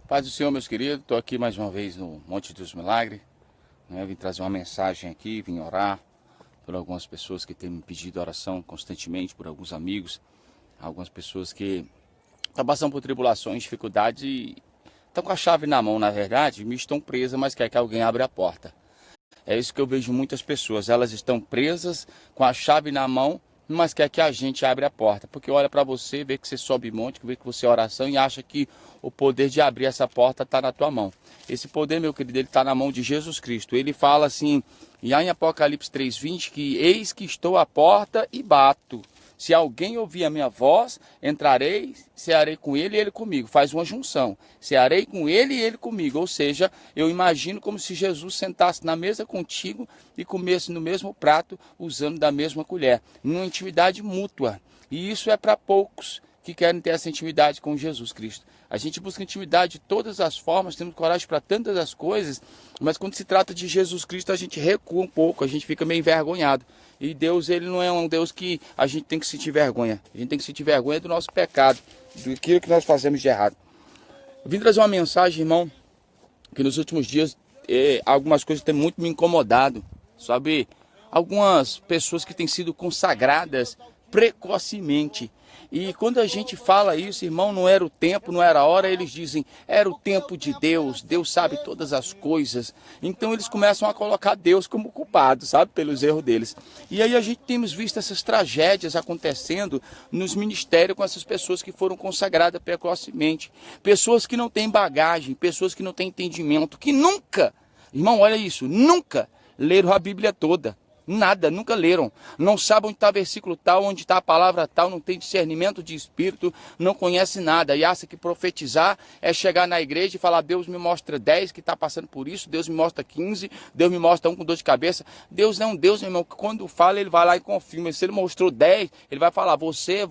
Paz do Senhor, meus queridos. Estou aqui mais uma vez no Monte dos Milagres. Vim trazer uma mensagem aqui, vim orar por algumas pessoas que têm me pedido oração constantemente, por alguns amigos, algumas pessoas que estão passando por tribulações, dificuldades e estão com a chave na mão, na verdade, me estão presas, mas quer que alguém abra a porta. É isso que eu vejo muitas pessoas, elas estão presas com a chave na mão, mas quer que a gente abra a porta, porque olha para você, vê que você sobe monte, vê que você é oração e acha que o poder de abrir essa porta está na tua mão. Esse poder, meu querido, ele está na mão de Jesus Cristo. Ele fala assim, e em Apocalipse 3:20, que eis que estou à porta e bato. Se alguém ouvir a minha voz, entrarei, cearei com ele e ele comigo. Faz uma junção. Cearei com ele e ele comigo. Ou seja, eu imagino como se Jesus sentasse na mesa contigo e comesse no mesmo prato, usando da mesma colher. Numa intimidade mútua. E isso é para poucos que querem ter essa intimidade com Jesus Cristo. A gente busca intimidade de todas as formas, temos coragem para tantas as coisas, mas quando se trata de Jesus Cristo, a gente recua um pouco, a gente fica meio envergonhado. E Deus, ele não é um Deus que a gente tem que sentir vergonha. A gente tem que sentir vergonha do nosso pecado, do que nós fazemos de errado. Eu vim trazer uma mensagem, irmão, que nos últimos dias algumas coisas têm muito me incomodado, sabe? Algumas pessoas que têm sido consagradas precocemente. E quando a gente fala isso, irmão, não era o tempo, não era a hora, eles dizem, era o tempo de Deus, Deus sabe todas as coisas. Então eles começam a colocar Deus como culpado, sabe, pelos erros deles. E aí a gente temos visto essas tragédias acontecendo nos ministérios com essas pessoas que foram consagradas precocemente. Pessoas que não têm bagagem, pessoas que não têm entendimento, que nunca, irmão, olha isso, nunca leram a Bíblia toda. Nada, nunca leram, não sabem onde está versículo tal, onde está a palavra tal, não tem discernimento de espírito, não conhece nada e acha que profetizar é chegar na igreja e falar, Deus me mostra 10 que está passando por isso, Deus me mostra 15, Deus me mostra um com dor de cabeça. Deus não é um Deus, meu irmão, que quando fala ele vai lá e confirma, se ele mostrou 10, ele vai falar, você,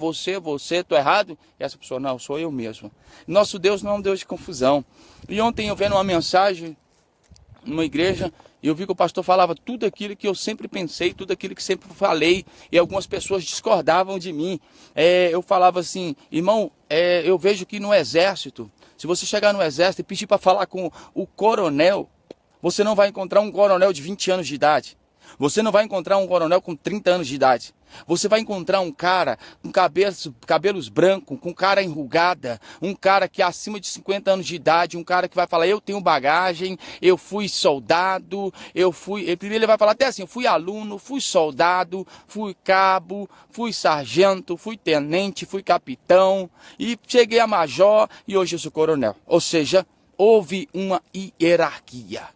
estou errado? E essa pessoa, não, sou eu mesmo. Nosso Deus não é um Deus de confusão. E ontem eu vendo uma mensagem numa igreja, e eu vi que o pastor falava tudo aquilo que eu sempre pensei, tudo aquilo que sempre falei, e algumas pessoas discordavam de mim. Eu falava assim, irmão, eu vejo que no exército, se você chegar no exército e pedir para falar com o coronel, você não vai encontrar um coronel de 20 anos de idade. Você não vai encontrar um coronel com 30 anos de idade. Você vai encontrar um cara com cabelos brancos, com cara enrugada, um cara que é acima de 50 anos de idade, um cara que vai falar, eu tenho bagagem, eu fui soldado, primeiro ele vai falar até assim, eu fui aluno, fui soldado, fui cabo, fui sargento, fui tenente, fui capitão, e cheguei a major e hoje eu sou coronel. Ou seja, houve uma hierarquia.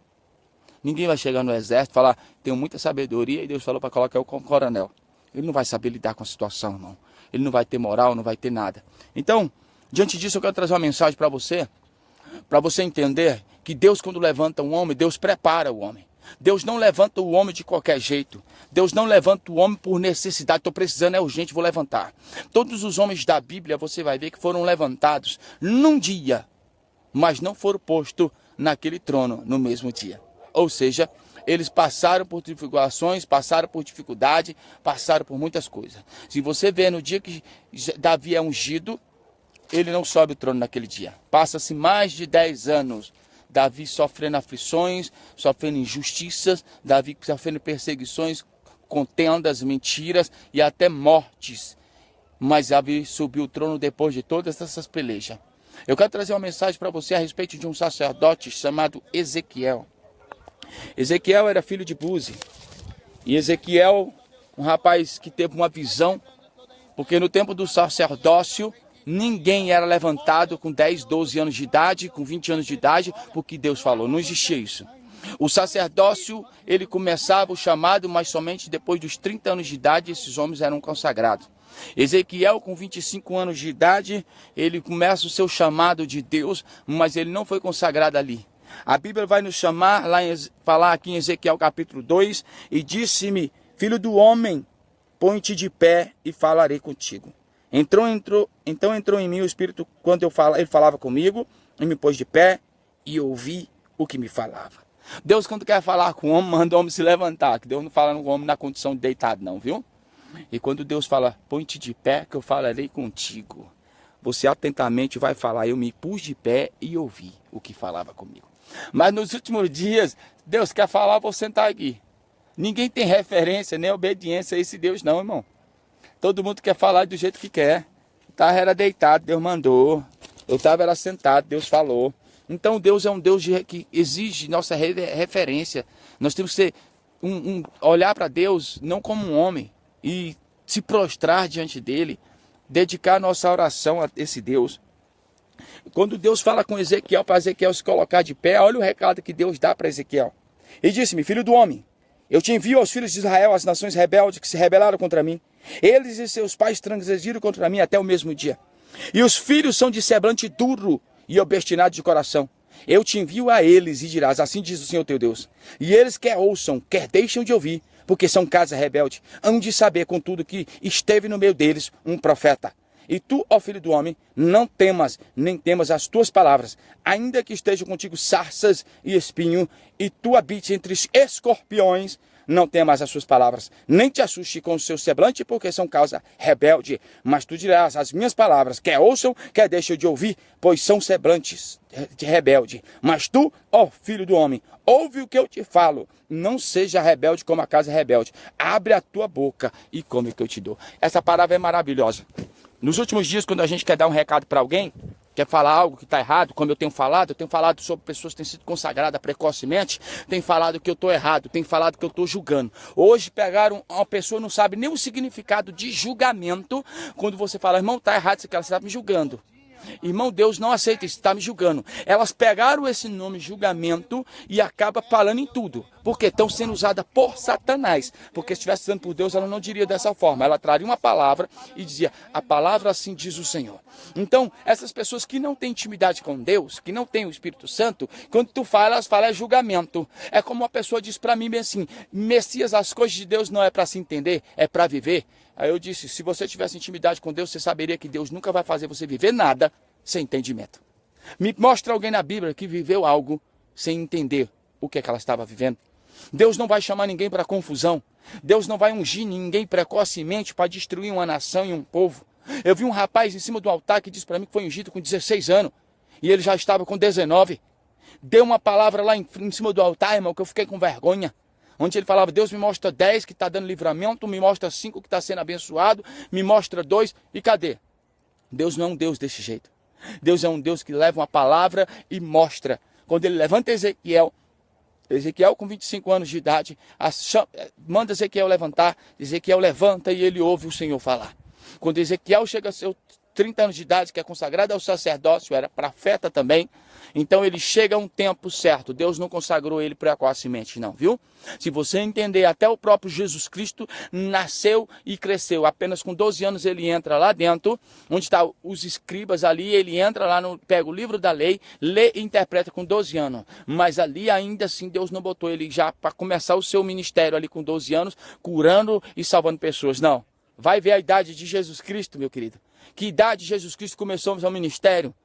Ninguém vai chegar no exército e falar, tenho muita sabedoria e Deus falou para colocar eu como coronel. Ele não vai saber lidar com a situação, irmão. Ele não vai ter moral, não vai ter nada. Então, diante disso, eu quero trazer uma mensagem para você entender que Deus, quando levanta um homem, Deus prepara o homem. Deus não levanta o homem de qualquer jeito. Deus não levanta o homem por necessidade. Estou precisando, é urgente, vou levantar. Todos os homens da Bíblia, você vai ver que foram levantados num dia, mas não foram postos naquele trono no mesmo dia. Ou seja, eles passaram por tribulações, passaram por dificuldade, passaram por muitas coisas. Se você vê no dia que Davi é ungido, ele não sobe o trono naquele dia. Passa-se mais de 10 anos. Davi sofrendo aflições, sofrendo injustiças, Davi sofrendo perseguições, contendas, mentiras e até mortes. Mas Davi subiu o trono depois de todas essas pelejas. Eu quero trazer uma mensagem para você a respeito de um sacerdote chamado Ezequiel. Ezequiel era filho de Buzi. E Ezequiel, um rapaz que teve uma visão, porque no tempo do sacerdócio, ninguém era levantado com 10, 12 anos de idade, com 20 anos de idade, porque Deus falou, não existia isso. O sacerdócio, ele começava o chamado, mas somente depois dos 30 anos de idade, esses homens eram consagrados. Ezequiel, com 25 anos de idade, ele começa o seu chamado de Deus, mas ele não foi consagrado ali. A Bíblia vai nos chamar, falar aqui em Ezequiel capítulo 2, e disse-me, filho do homem, põe-te de pé e falarei contigo. Então entrou em mim o Espírito quando ele falava comigo, e me pôs de pé e ouvi o que me falava. Deus, quando quer falar com o homem, manda o homem se levantar, que Deus não fala com o homem na condição de deitado não, viu? E quando Deus fala, põe-te de pé que eu falarei contigo. você atentamente vai falar, eu me pus de pé e ouvi o que falava comigo. Mas nos últimos dias, Deus quer falar, vou sentar aqui. Ninguém tem referência nem obediência a esse Deus não, irmão. Todo mundo quer falar do jeito que quer. Eu era deitado, Deus mandou. Eu estava sentado, Deus falou. Então Deus é um Deus que exige nossa referência. Nós temos que olhar para Deus não como um homem e se prostrar diante dele, dedicar nossa oração a esse Deus. Quando Deus fala com Ezequiel, para Ezequiel se colocar de pé, olha o recado que Deus dá para Ezequiel. E disse-me, filho do homem, eu te envio aos filhos de Israel, as nações rebeldes que se rebelaram contra mim. Eles e seus pais transgrediram contra mim até o mesmo dia. E os filhos são de semblante duro e obstinado de coração. Eu te envio a eles e dirás, assim diz o Senhor teu Deus. E eles quer ouçam, quer deixam de ouvir, porque são casa rebelde. Hão de saber, contudo, que esteve no meio deles um profeta. E tu, ó filho do homem, não temas, nem temas as tuas palavras, ainda que estejam contigo sarças e espinho, e tu habites entre escorpiões, não temas as suas palavras, nem te assuste com o seu semblante, porque são causa rebelde. Mas tu dirás as minhas palavras, quer ouçam, quer deixem de ouvir, pois são semblantes de rebelde. Mas tu, ó filho do homem, ouve o que eu te falo, não seja rebelde como a casa rebelde. Abre a tua boca e come o que eu te dou. Essa palavra é maravilhosa. Nos últimos dias, quando a gente quer dar um recado para alguém, quer falar algo que está errado, como eu tenho falado sobre pessoas que têm sido consagradas precocemente, tenho falado que eu estou errado, tenho falado que eu estou julgando. Hoje pegaram uma pessoa, não sabe nem o significado de julgamento, quando você fala, irmão, está errado, você está me julgando. Irmão, Deus não aceita isso, está me julgando. Elas pegaram esse nome julgamento e acabam falando em tudo. Porque estão sendo usadas por Satanás. Porque se estivesse sendo por Deus, ela não diria dessa forma. Ela traria uma palavra e dizia, a palavra assim diz o Senhor. Então, essas pessoas que não têm intimidade com Deus, que não têm o Espírito Santo, quando tu fala, elas falam é julgamento. É como uma pessoa diz para mim bem assim, Messias, as coisas de Deus não é para se entender, é para viver. Aí eu disse, se você tivesse intimidade com Deus, você saberia que Deus nunca vai fazer você viver nada sem entendimento. Me mostra alguém na Bíblia que viveu algo sem entender o que é que ela estava vivendo. Deus não vai chamar ninguém para confusão. Deus não vai ungir ninguém precocemente para destruir uma nação e um povo. Eu vi um rapaz em cima do altar que disse para mim que foi ungido com 16 anos. E ele já estava com 19. Deu uma palavra lá em cima do altar, irmão, que eu fiquei com vergonha. Onde ele falava, Deus me mostra 10 que está dando livramento, me mostra 5 que está sendo abençoado, me mostra 2, e cadê? Deus não é um Deus desse jeito. Deus é um Deus que leva uma palavra e mostra. Quando ele levanta Ezequiel com 25 anos de idade, manda Ezequiel levantar, Ezequiel levanta e ele ouve o Senhor falar. Quando Ezequiel chega a seus 30 anos de idade, que é consagrado ao sacerdócio, era profeta também, então ele chega a um tempo certo. Deus não consagrou ele precocemente não, viu? Se você entender, até o próprio Jesus Cristo nasceu e cresceu. Apenas com 12 anos ele entra lá dentro, onde estão os escribas ali, ele entra lá, pega o livro da lei, lê e interpreta com 12 anos. Mas ali ainda assim Deus não botou ele já para começar o seu ministério ali com 12 anos, curando e salvando pessoas. Não. Vai ver a idade de Jesus Cristo, meu querido. Que idade Jesus Cristo começou o seu ministério?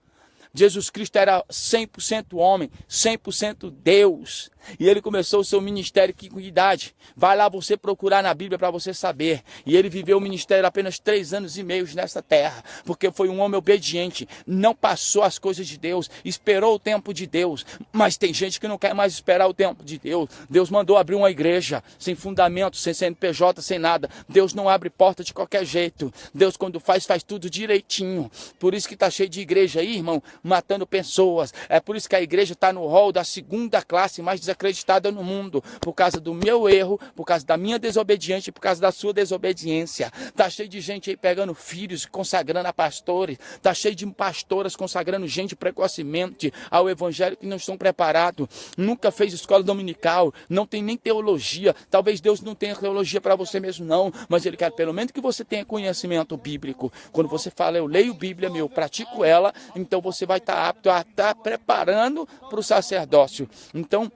Jesus Cristo era 100% homem, 100% Deus. E ele começou o seu ministério com idade. Vai lá você procurar na Bíblia para você saber. E ele viveu o ministério apenas 3 anos e meio nessa terra. Porque foi um homem obediente. Não passou as coisas de Deus. Esperou o tempo de Deus. Mas tem gente que não quer mais esperar o tempo de Deus. Deus mandou abrir uma igreja. Sem fundamento, sem CNPJ, sem nada. Deus não abre porta de qualquer jeito. Deus quando faz tudo direitinho. Por isso que está cheio de igreja aí, irmão. Matando pessoas. É por isso que a igreja está no rol da 2ª classe mais desacreditada no mundo. Por causa do meu erro, por causa da minha desobediência e por causa da sua desobediência. Está cheio de gente aí pegando filhos, consagrando a pastores. Está cheio de pastoras consagrando gente precocemente ao evangelho que não estão preparados. Nunca fez escola dominical. Não tem nem teologia. Talvez Deus não tenha teologia para você mesmo não. Mas Ele quer pelo menos que você tenha conhecimento bíblico. Quando você fala, eu leio Bíblia, eu pratico ela, então você vai estar apto a estar preparando para o sacerdócio. Então,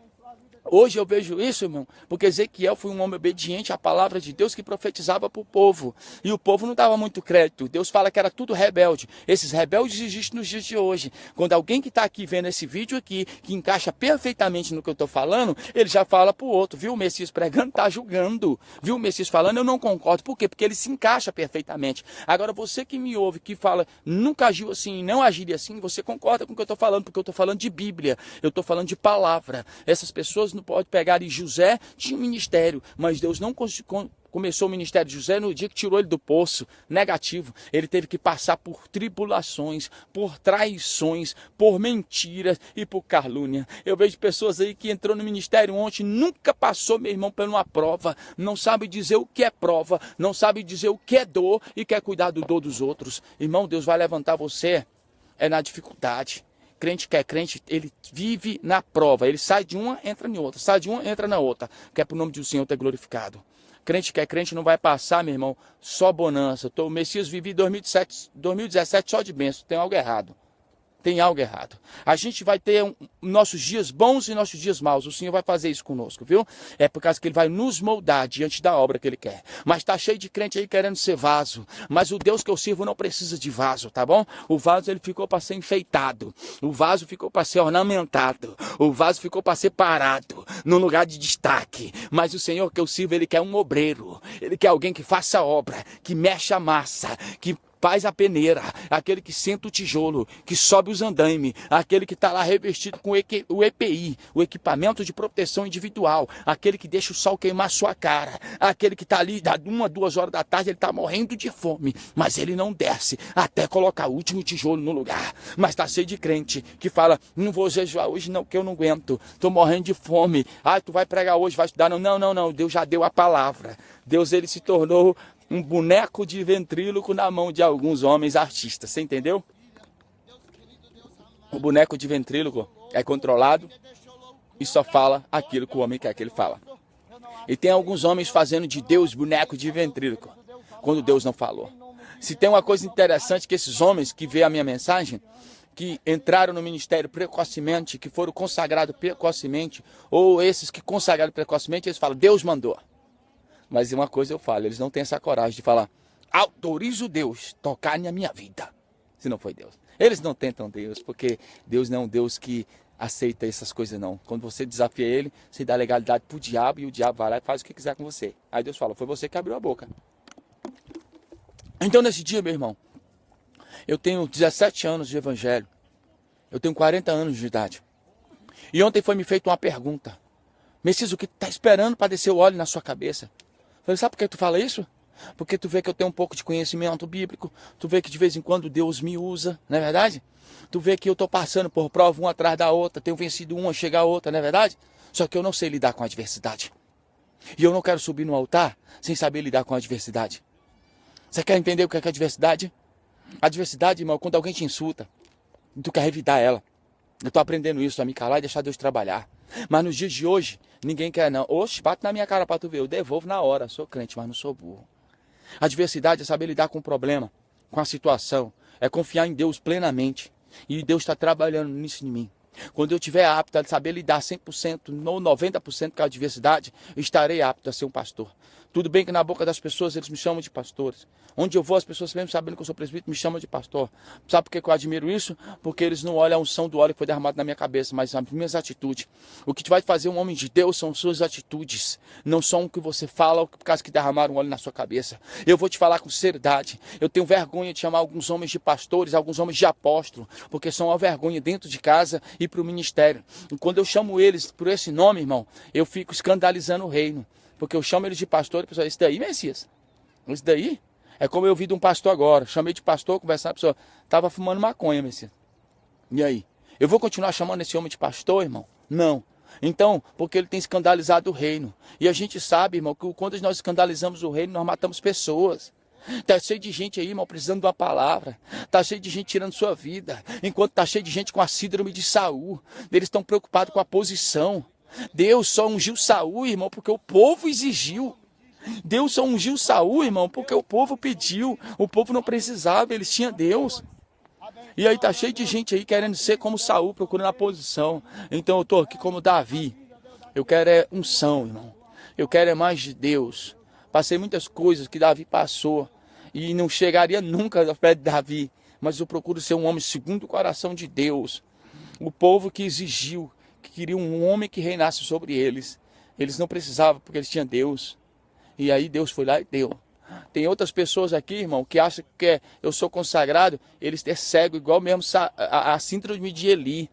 Hoje eu vejo isso, irmão, porque Ezequiel foi um homem obediente à palavra de Deus que profetizava para o povo. E o povo não dava muito crédito. Deus fala que era tudo rebelde. Esses rebeldes existem nos dias de hoje. Quando alguém que está aqui vendo esse vídeo aqui, que encaixa perfeitamente no que eu estou falando, ele já fala para o outro, viu o Messias pregando, está julgando. Viu o Messias falando, eu não concordo. Por quê? Porque ele se encaixa perfeitamente. Agora você que me ouve, que fala, nunca agiu assim, não agiria assim, você concorda com o que eu estou falando, porque eu estou falando de Bíblia, eu estou falando de palavra. Essas pessoas não pode pegar. E José tinha um ministério, mas Deus não começou o ministério de José no dia que tirou ele do poço. Negativo. Ele teve que passar por tribulações, por traições, por mentiras e por calúnia. Eu vejo pessoas aí que entrou no ministério ontem, nunca passou, meu irmão, por uma prova, não sabe dizer o que é prova, não sabe dizer o que é dor e quer cuidar do dor dos outros. Irmão, Deus vai levantar você na dificuldade. Crente que é crente, ele vive na prova. Ele sai de uma, entra em outra. Sai de uma, entra na outra. Que é para o nome do Senhor ter glorificado. Crente que é crente não vai passar, meu irmão, só bonança. O Messias vivi 2017 só de bênção. Tem algo errado. Tem algo errado. A gente vai ter nossos dias bons e nossos dias maus. O Senhor vai fazer isso conosco, viu? É por causa que Ele vai nos moldar diante da obra que Ele quer. Mas tá cheio de crente aí querendo ser vaso. Mas o Deus que eu sirvo não precisa de vaso, tá bom? O vaso ele ficou para ser enfeitado. O vaso ficou para ser ornamentado. O vaso ficou para ser parado num lugar de destaque. Mas o Senhor que eu sirvo, Ele quer um obreiro. Ele quer alguém que faça a obra, que mexa a massa, que faz a peneira, aquele que senta o tijolo, que sobe os andaime, aquele que está lá revestido com o EPI, o equipamento de proteção individual, aquele que deixa o sol queimar sua cara, aquele que está ali, 1, 2 horas da tarde, ele está morrendo de fome, mas ele não desce até colocar o último tijolo no lugar. Mas está cheio de crente que fala, não vou jejuar hoje não, que eu não aguento, estou morrendo de fome. Tu vai pregar hoje, vai estudar? Não, Deus já deu a palavra. Deus, ele se tornou um boneco de ventríloco na mão de alguns homens artistas, você entendeu? O boneco de ventríloco é controlado e só fala aquilo que o homem quer que ele fala. E tem alguns homens fazendo de Deus boneco de ventríloco, quando Deus não falou. Se tem uma coisa interessante que esses homens que vê a minha mensagem, que entraram no ministério precocemente, que foram consagrados precocemente, ou esses que consagraram precocemente, eles falam, Deus mandou. Mas uma coisa eu falo, eles não têm essa coragem de falar, autorizo Deus tocar na minha vida, se não foi Deus. Eles não tentam Deus, porque Deus não é um Deus que aceita essas coisas não. Quando você desafia ele, você dá legalidade pro diabo e o diabo vai lá e faz o que quiser com você. Aí Deus fala, foi você que abriu a boca. Então nesse dia, meu irmão, eu tenho 17 anos de evangelho, eu tenho 40 anos de idade. E ontem foi me feita uma pergunta, Messias, o que está esperando para descer o óleo na sua cabeça? Eu falei, sabe por que tu fala isso? Porque tu vê que eu tenho um pouco de conhecimento bíblico, tu vê que de vez em quando Deus me usa, não é verdade? Tu vê que eu estou passando por prova uma atrás da outra, tenho vencido uma, chega a outra, não é verdade? Só que eu não sei lidar com a adversidade. E eu não quero subir no altar sem saber lidar com a adversidade. Você quer entender o que é adversidade? Adversidade, irmão, é quando alguém te insulta e tu quer revidar ela. Eu estou aprendendo isso, a me calar e deixar Deus trabalhar. Mas nos dias de hoje, ninguém quer não. Oxe, bate na minha cara para tu ver. Eu devolvo na hora. Sou crente, mas não sou burro. A adversidade é saber lidar com o problema, com a situação. É confiar em Deus plenamente. E Deus está trabalhando nisso em mim. Quando eu estiver apto a saber lidar 100% ou 90% com a adversidade, eu estarei apto a ser um pastor. Tudo bem que na boca das pessoas eles me chamam de pastores. Onde eu vou, as pessoas mesmo sabendo que eu sou presbítero, me chamam de pastor. Sabe por que eu admiro isso? Porque eles não olham a unção do óleo que foi derramado na minha cabeça, mas as minhas atitudes. O que vai fazer um homem de Deus são suas atitudes. Não só o que você fala, por causa que derramaram óleo na sua cabeça. Eu vou te falar com sinceridade. Eu tenho vergonha de chamar alguns homens de pastores, alguns homens de apóstolos, porque são uma vergonha dentro de casa e para o ministério. E quando eu chamo eles por esse nome, irmão, eu fico escandalizando o reino. Porque eu chamo eles de pastor, e pessoal, esse daí, Messias? Esse daí? É como eu vi de um pastor agora. Chamei de pastor, conversando, a pessoa estava fumando maconha, Messias. E aí? Eu vou continuar chamando esse homem de pastor, irmão? Não. Então, porque ele tem escandalizado o reino. E a gente sabe, irmão, que quando nós escandalizamos o reino, nós matamos pessoas. Está cheio de gente aí, irmão, precisando de uma palavra. Está cheio de gente tirando sua vida. Enquanto está cheio de gente com a síndrome de Saul. Eles estão preocupados com a posição. Deus só ungiu Saul, irmão, porque o povo exigiu. Deus só ungiu Saul, irmão, porque o povo pediu. O povo não precisava, eles tinham Deus. E aí tá cheio de gente aí querendo ser como Saul, procurando a posição. Então eu tô aqui como Davi. Eu quero é unção, irmão. Eu quero é mais de Deus. Passei muitas coisas que Davi passou e não chegaria nunca ao pé de Davi. Mas eu procuro ser um homem segundo o coração de Deus. O povo que exigiu, que queria um homem que reinasse sobre eles. Eles não precisavam porque eles tinham Deus. E aí Deus foi lá e deu. Tem outras pessoas aqui, irmão, que acham que eu sou consagrado, eles é cego, igual mesmo a síndrome de Eli.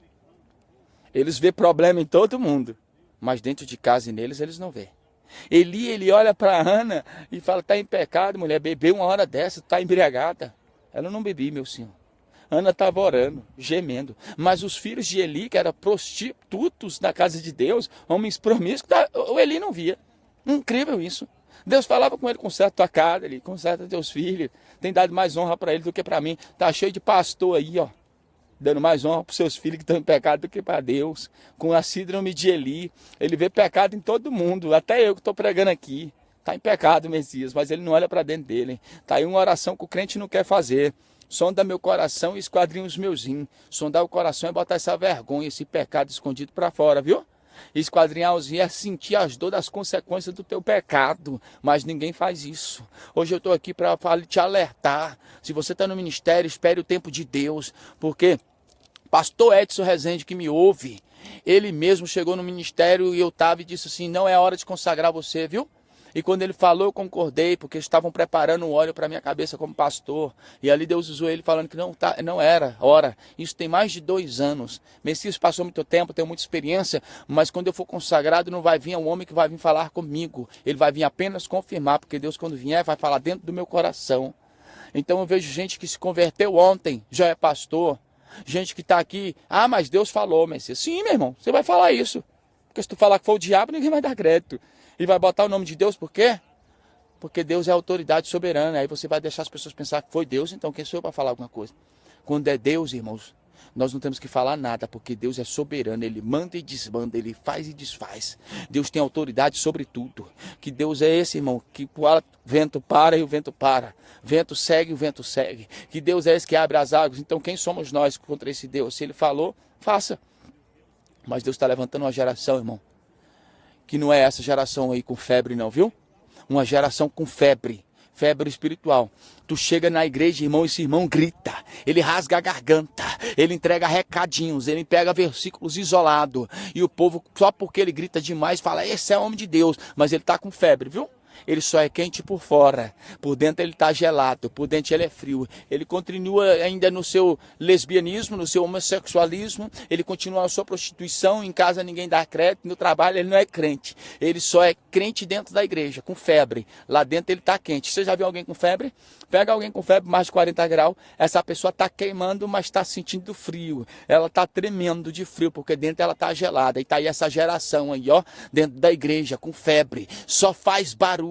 Eles vê problema em todo mundo, mas dentro de casa e neles eles não vê. Eli, ele olha para Ana e fala, está em pecado, mulher, bebeu uma hora dessa, está embriagada. Ela não bebia, meu senhor. Ana estava orando, gemendo. Mas os filhos de Eli, que eram prostitutos na casa de Deus, homens promíscuos, o Eli não via. Incrível isso. Deus falava com ele, conserta tua casa, ele conserta teus filhos. Tem dado mais honra para ele do que para mim. Tá cheio de pastor aí, ó. Dando mais honra para os seus filhos que estão em pecado do que para Deus. Com a síndrome de Eli. Ele vê pecado em todo mundo. Até eu que estou pregando aqui. Está em pecado, Messias, mas ele não olha para dentro dele. Está aí uma oração que o crente não quer fazer. Sonda meu coração e esquadrinha os meus rins. Sondar o coração é botar essa vergonha, esse pecado escondido para fora, viu? Esquadrinhar os rins é sentir as dores das consequências do teu pecado. Mas ninguém faz isso. Hoje eu estou aqui para te alertar. Se você está no ministério, espere o tempo de Deus. Porque pastor Edson Rezende, que me ouve, ele mesmo chegou no ministério e eu estava e disse assim, não é hora de consagrar você, viu? E quando ele falou, eu concordei, porque estavam preparando um óleo para minha cabeça como pastor. E ali Deus usou ele falando que não era hora. Isso tem mais de 2 anos. Messias passou muito tempo, tenho muita experiência, mas quando eu for consagrado, não vai vir um homem que vai vir falar comigo. Ele vai vir apenas confirmar, porque Deus, quando vier, vai falar dentro do meu coração. Então eu vejo gente que se converteu ontem, já é pastor. Gente que está aqui, mas Deus falou, Messias. Sim, meu irmão, você vai falar isso. Porque se tu falar que foi o diabo, ninguém vai dar crédito. E vai botar o nome de Deus, por quê? Porque Deus é a autoridade soberana. Aí você vai deixar as pessoas pensar que foi Deus, então quem sou eu para falar alguma coisa? Quando é Deus, irmãos, nós não temos que falar nada, porque Deus é soberano. Ele manda e desmanda, ele faz e desfaz. Deus tem autoridade sobre tudo. Que Deus é esse, irmão, que o vento para e o vento para. Vento segue e o vento segue. Que Deus é esse que abre as águas. Então quem somos nós contra esse Deus? Se ele falou, faça. Mas Deus está levantando uma geração, irmão, que não é essa geração aí com febre não, viu? Uma geração com febre espiritual. Tu chega na igreja, irmão, esse irmão grita, ele rasga a garganta, ele entrega recadinhos, ele pega versículos isolados, e o povo, só porque ele grita demais, fala, esse é homem de Deus, mas ele tá com febre, viu? Ele só é quente por fora, por dentro ele está gelado, por dentro ele é frio. Ele continua ainda no seu lesbianismo, no seu homossexualismo, ele continua na sua prostituição, em casa ninguém dá crédito, no trabalho ele não é crente. Ele só é crente dentro da igreja, com febre. Lá dentro ele está quente. Você já viu alguém com febre? Pega alguém com febre, mais de 40 graus, essa pessoa está queimando, mas está sentindo frio. Ela está tremendo de frio, porque dentro ela está gelada. E está aí essa geração aí, ó, dentro da igreja, com febre, só faz barulho.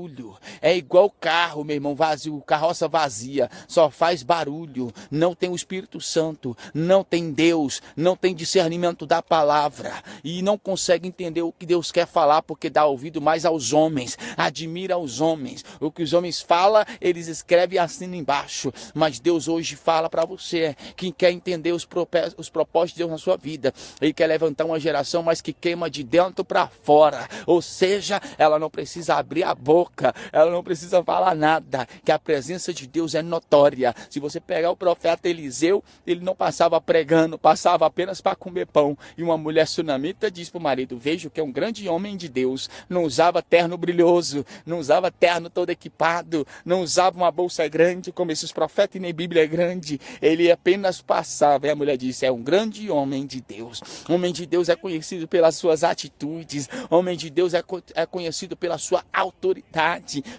É igual carro, meu irmão, vazio, carroça vazia, só faz barulho, não tem o Espírito Santo, não tem Deus, não tem discernimento da palavra e não consegue entender o que Deus quer falar, porque dá ouvido mais aos homens, admira os homens, o que os homens falam, eles escrevem e assinam embaixo, mas Deus hoje fala para você, quem quer entender os propósitos de Deus na sua vida, ele quer levantar uma geração, mas que queima de dentro para fora, ou seja, ela não precisa abrir a boca, ela não precisa falar nada, que a presença de Deus é notória. Se você pegar o profeta Eliseu, ele não passava pregando, passava apenas para comer pão. E uma mulher sunamita diz para o marido, vejo que é um grande homem de Deus, não usava terno brilhoso, não usava terno todo equipado, não usava uma bolsa grande, como esses profetas e nem Bíblia é grande, ele apenas passava. E a mulher disse, é um grande homem de Deus. Homem de Deus é conhecido pelas suas atitudes, homem de Deus é conhecido pela sua autoridade,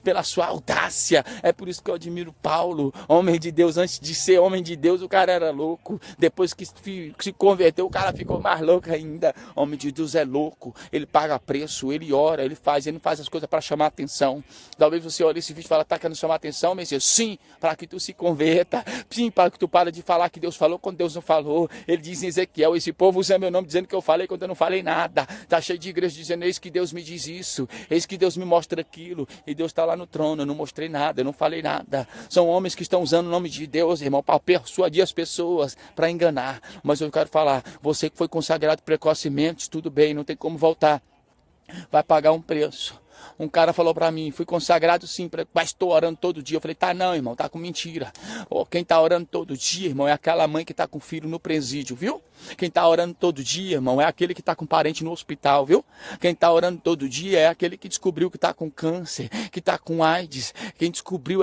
pela sua audácia. É por isso que eu admiro Paulo, homem de Deus. Antes de ser homem de Deus, o cara era louco. Depois que se converteu, o cara ficou mais louco ainda. Homem de Deus é louco, ele paga preço, ele ora, ele não faz as coisas para chamar atenção. Talvez você olhe esse vídeo e fale, tá querendo chamar atenção, Messias? Sim, para que tu se converta, sim, para que tu pare de falar que Deus falou quando Deus não falou. Ele diz em Ezequiel, esse povo usa meu nome dizendo que eu falei quando eu não falei nada. Tá cheio de igreja dizendo, eis que Deus me diz isso, eis que Deus me mostra aquilo. E Deus está lá no trono, eu não mostrei nada, eu não falei nada. São homens que estão usando o nome de Deus, irmão, para persuadir as pessoas, para enganar. Mas eu quero falar, você que foi consagrado precocemente, tudo bem, não tem como voltar. vai pagar um preço. Um cara falou pra mim, fui consagrado sim, mas estou orando todo dia. Eu falei, tá não, irmão, tá com mentira. Quem tá orando todo dia, irmão, é aquela mãe que tá com filho no presídio, viu? Quem tá orando todo dia, irmão, é aquele que tá com parente no hospital, viu? Quem tá orando todo dia é aquele que descobriu que tá com câncer, que tá com AIDS. Quem descobriu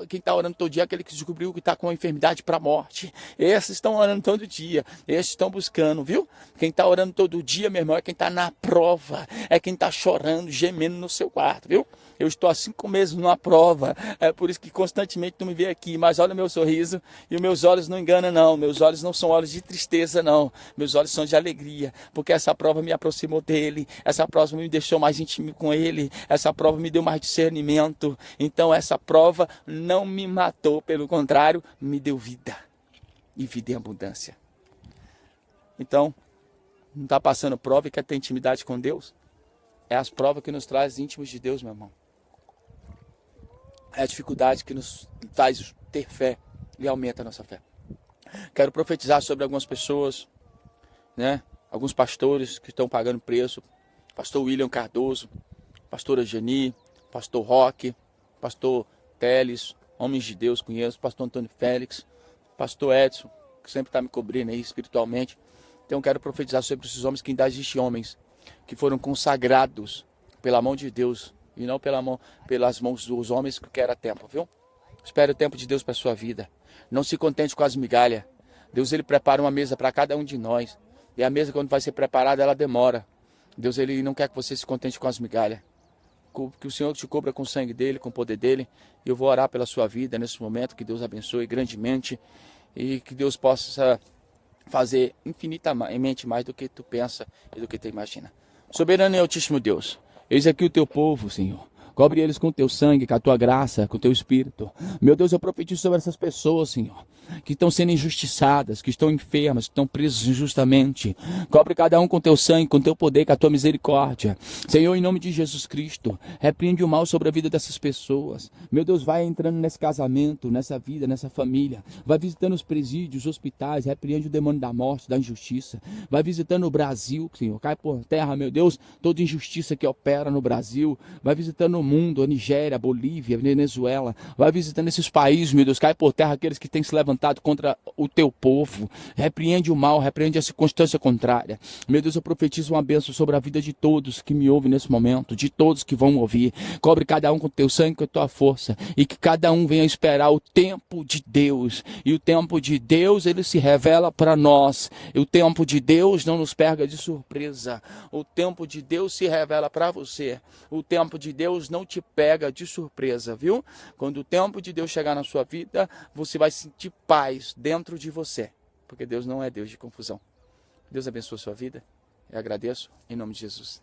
quem tá orando todo dia é aquele que descobriu que tá com uma enfermidade pra morte. Esses estão orando todo dia, esses estão buscando, viu? Quem tá orando todo dia, meu irmão, é quem tá na prova, é quem tá chorando, gemendo no seu quarto, viu? Eu estou há 5 meses numa prova, é por isso que constantemente tu me vê aqui, mas olha o meu sorriso e os meus olhos não enganam não, meus olhos não são olhos de tristeza não, meus olhos são de alegria, porque essa prova me aproximou dele, essa prova me deixou mais íntimo com ele, essa prova me deu mais discernimento, então essa prova não me matou, pelo contrário, me deu vida, e vida em abundância. Então, não está passando prova e quer ter intimidade com Deus? É as provas que nos traz íntimos de Deus, meu irmão. É a dificuldade que nos faz ter fé e aumenta a nossa fé. Quero profetizar sobre algumas pessoas, né? Alguns pastores que estão pagando preço. Pastor William Cardoso, pastora Geni, pastor Roque, pastor Teles, homens de Deus conheço, pastor Antônio Félix, pastor Edson, que sempre está me cobrindo aí espiritualmente. Então quero profetizar sobre esses homens, que ainda existem homens que foram consagrados pela mão de Deus e não pelas mãos dos homens que querem tempo, viu? Espere o tempo de Deus para a sua vida. Não se contente com as migalhas. Deus, ele prepara uma mesa para cada um de nós. E a mesa, quando vai ser preparada, ela demora. Deus, ele não quer que você se contente com as migalhas. Que o Senhor te cubra com o sangue dele, com o poder dele. E eu vou orar pela sua vida nesse momento. Que Deus abençoe grandemente. E que Deus possa fazer infinitamente mais do que tu pensa e do que tu imagina. Soberano e altíssimo Deus, eis aqui o teu povo, Senhor. Cobre eles com o teu sangue, com a tua graça, com o teu espírito. Meu Deus, eu profetizo sobre essas pessoas, Senhor, que estão sendo injustiçadas, que estão enfermas, que estão presas injustamente. Cobre cada um com o teu sangue, com o teu poder, com a tua misericórdia. Senhor, em nome de Jesus Cristo, repreende o mal sobre a vida dessas pessoas. Meu Deus, vai entrando nesse casamento, nessa vida, nessa família. Vai visitando os presídios, os hospitais, repreende o demônio da morte, da injustiça. Vai visitando o Brasil, Senhor. Cai por terra, meu Deus, toda injustiça que opera no Brasil. Vai visitando o mundo, a Nigéria, a Bolívia, a Venezuela. Vai visitando esses países, meu Deus. Cai por terra aqueles que têm se levantado contra o teu povo. Repreende o mal, repreende a circunstância contrária. Meu Deus, eu profetizo uma bênção sobre a vida de todos que me ouvem nesse momento, de todos que vão ouvir. Cobre cada um com o teu sangue, com a tua força, e que cada um venha esperar o tempo de Deus. E o tempo de Deus, ele se revela para nós. E o tempo de Deus não nos pega de surpresa. O tempo de Deus se revela para você. O tempo de Deus não te pega de surpresa, viu? Quando o tempo de Deus chegar na sua vida, você vai sentir paz dentro de você, porque Deus não é Deus de confusão. Deus abençoe a sua vida. Eu agradeço em nome de Jesus.